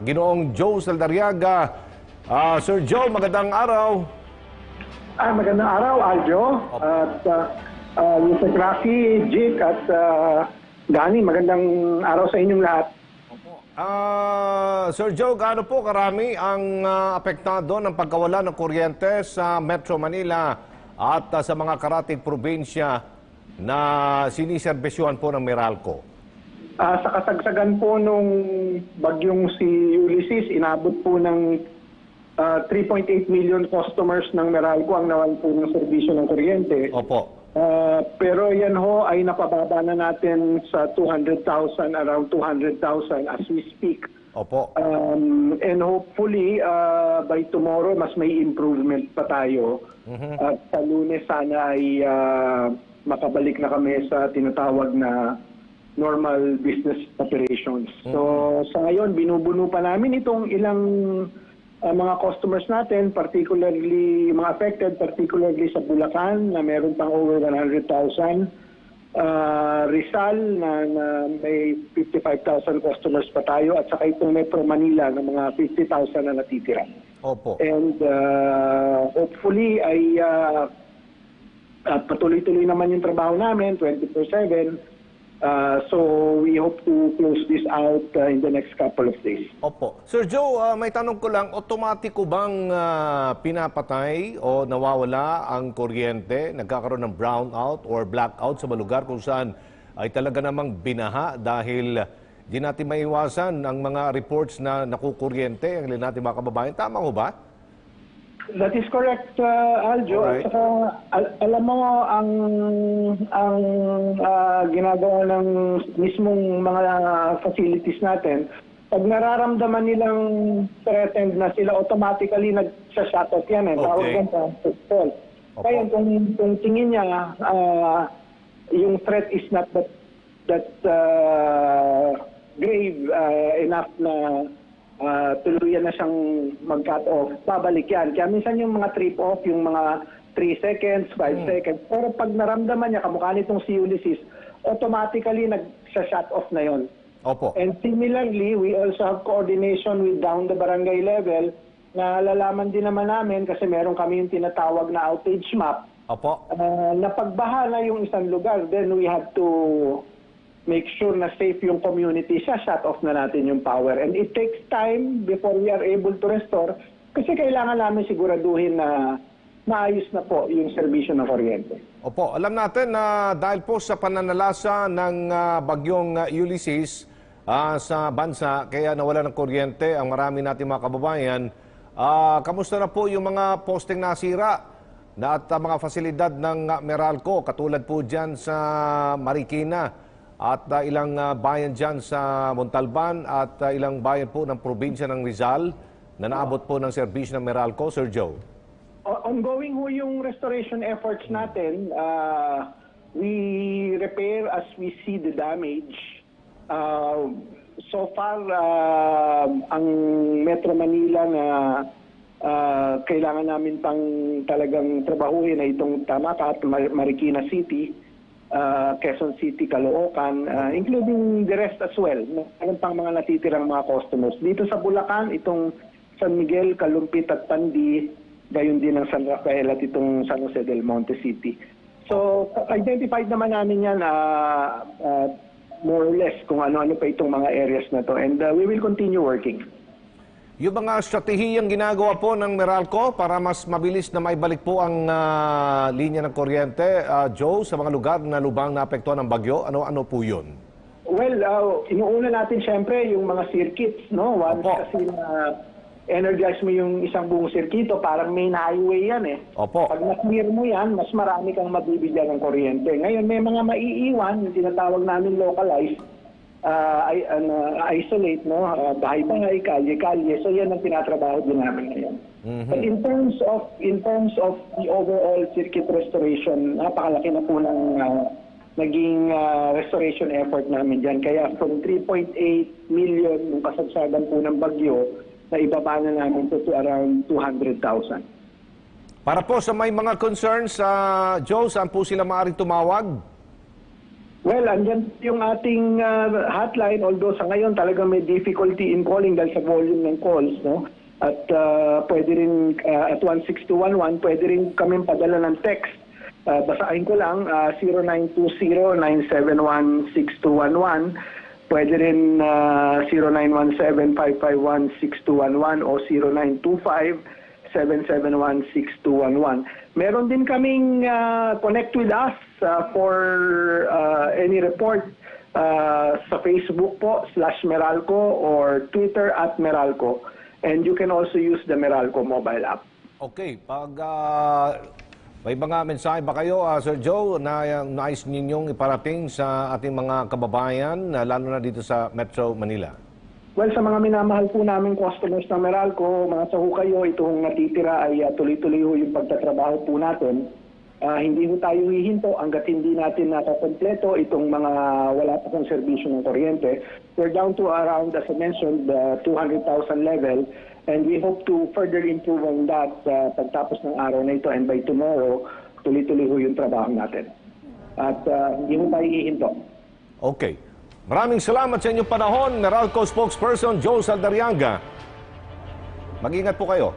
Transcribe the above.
Ginoong Joe Saldariaga. Sir Joe, magandang araw. Magandang araw, Aljo. At Mr. Gracie, Jake at Danny, magandang araw sa inyong lahat. Sir Joe, gaano po karami ang apektado ng pagkawala ng kuryente sa Metro Manila at sa mga karatig probinsya na siniserbisyuhan po ng Meralco? Sa kasagsagan po nung bagyong si Ulysses, inabot po ng 3.8 million customers ng Meralco ang nawalan po ng serbisyo ng kuryente. Opo. Pero yan ho ay napababa na natin sa 200,000, around 200,000 as we speak. Opo. And hopefully, by tomorrow, mas may improvement pa tayo. At sa Lunes sana ay makabalik na kami sa tinatawag na normal business operations. So sa ngayon, binubuno pa namin itong ilang mga customers natin, particularly mga affected, particularly sa Bulacan na meron pang over 100,000. Rizal na may 55,000 customers pa tayo at saka itong Metro Manila na mga 50,000 na natitira. Opo. And hopefully ay patuloy-tuloy naman yung trabaho namin 24/7. So we hope to close this out in the next couple of days. Opo. Sir Joe, may tanong ko lang, otomatiko bang pinapatay o nawawala ang kuryente? Nagkakaroon ng brownout or blackout sa mga lugar kung saan ay talaga namang binaha dahil di natin maiwasan ang mga reports na nakukuryente ang ilan natin mga kababayan. Tama ho ba? That is correct, Aljo. Alright. At saka, alam mo, ang ginagawa ng mismong mga facilities natin, pag nararamdaman nilang threatened na sila, automatically nag-shut off yan. Tawag yan sa football. Kaya kung tingin niya, yung threat is not that grave enough na tuluyan na siyang mag-cut off, babalik yan. Kaya minsan yung mga trip off, yung mga 3 seconds, 5 seconds. Pero pag naramdaman niya, kamukha nitong si Ulysses, automatically nag-shut off na yon. Opo. And similarly, we also have coordination with down the barangay level na lalaman din naman namin kasi meron kami yung tinatawag na outage map. Opo. Napagbaha na yung isang lugar, then we have to make sure na safe yung community, shut off na natin yung power. And it takes time before we are able to restore kasi kailangan namin siguraduhin na maayos na po yung serbisyo ng kuryente. Opo, alam natin na dahil po sa pananalasa ng bagyong Ulysses sa bansa, kaya nawala ng kuryente ang marami nating mga kababayan. Kamusta na po yung mga posting nasira at mga fasilidad ng Meralco, katulad po dyan sa Marikina? At ilang bayan dyan sa Montalban at ilang bayan po ng probinsya ng Rizal na naabot po ng serbisyo ng Meralco, Sir Joe? Ongoing ho yung restoration efforts natin. We repair as we see the damage. So far, ang Metro Manila na kailangan namin pang talagang trabahuhin ay itong Tamaca at Marikina City, Quezon City, Caloocan, including the rest as well. Meron pang mga natitirang mga customers. Dito sa Bulacan, itong San Miguel, Kalumpit at Tandi, gayon din ang San Rafael at itong San Jose del Monte City. So, identified naman namin yan more or less kung ano-ano pa itong mga areas na to. And we will continue working. Yung mga stratehiyang ginagawa po ng Meralco para mas mabilis na maibalik po ang linya ng kuryente, Joe, sa mga lugar na lubang naapektuhan ng bagyo, ano po yun? Well, inuuna natin siyempre yung mga circuits, no? Once kasi na energize mo yung isang buong sirkito, parang main highway yan eh. Opo. Pag na-clear mo yan, mas marami kang mabibigyan ng kuryente. Ngayon, may mga maiiwan, yung tinatawag namin localized, isolate, no? Bahay-bahay, kalye-kalye. So yan ang tinatrabaho din namin ngayon. But in terms of the overall circuit restoration, napakalaki na po ng naging restoration effort namin dyan. Kaya from 3.8 million ng kasagsagan po ng bagyo, na ibaba na namin to around 200,000. Para po sa may mga concerns, Joe, saan po sila maaaring tumawag? Well, andyan yung ating hotline, although sa ngayon talaga may difficulty in calling dahil sa volume ng calls, no? At pwede rin at 16211, pwede rin kami padala ng text. Basahin ko lang, 0920-971-6211. Pwede rin 0917-551-6211 o 0925-771-6211. Meron din kaming connect with us for any report sa Facebook po, /Meralco or Twitter @Meralco. And you can also use the Meralco mobile app. Okay, pag may mga mensahe ba kayo, Sir Joe, na nais ninyong iparating sa ating mga kababayan, lalo na dito sa Metro Manila? Well, sa mga minamahal po namin customers ng Meralco, mga saho kayo, itong natitira ay tuloy-tuloy ho yung pagtatrabaho po natin. Hindi ho tayo hihinto hanggat hindi natin nakakompleto itong mga wala pa pong serbisyo ng kuryente. We're down to around, as I mentioned, 200,000 level. And we hope to further improve on that pagtapos ng araw na ito, and by tomorrow, tuloy-tuloy ho yung trabaho natin. At hindi mo tayo ihinto. Okay. Maraming salamat sa inyong panahon, Meralco spokesperson Joe Saldarianga. Mag-ingat po kayo.